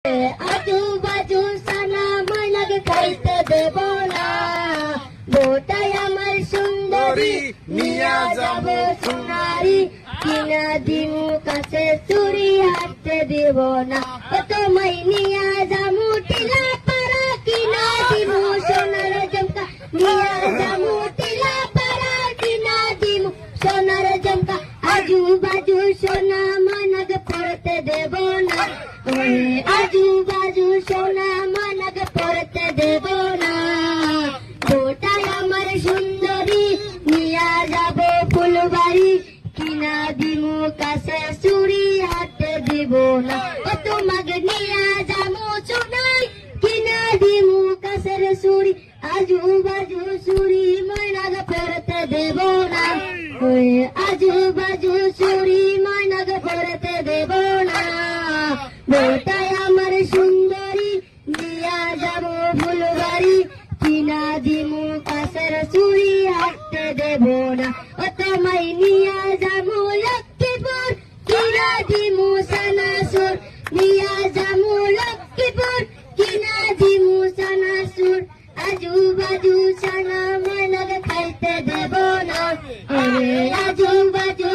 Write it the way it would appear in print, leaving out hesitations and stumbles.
आजू बाजू साना मयनाक खाइते देब ना বোটাই আমার সুন্দরী নিয়া যাব সোনারি কিনা দিমু কাছে চুরি হাতে দেব না তোমায় নিয়া যামু টিলা পাড়া কিনা দিমু সোনার জমকা নিয়া যামু টিলা পাড়া কিনা দিমু সোনার জমকা आजू बाजू सोना मयनाक पड़ते देब ना आजू बाजू सोना मयनाक पड़ते देब ना বোটাই আমার সুন্দরী নিয়া যাব ফুলবাড়ি কিনা দিমু কাছে চুরি হাতে দিব না তোমাকে নিয়া যামু সোনাই কিনা দিমু কাছের চুরি आजू बाजू चुरी मयनाक पड़ते देब ना आजू बाजू चुरी मयनाक पड़ते देब ना বোটাই আমার সুন্দরী নিয়া যাব ফুলবাড়ি কিনা দিমু কাছের চুরি হাতে দেব না তোমায় নিয়া যামু লক্ষ্মীপুর কিনা দিমু সানাসুর নিয়া যামু লক্ষ্মীপুর কিনা দিমু সানাসুর आजू बाजू साना मयनाक खाइते देब ना आजू बाजू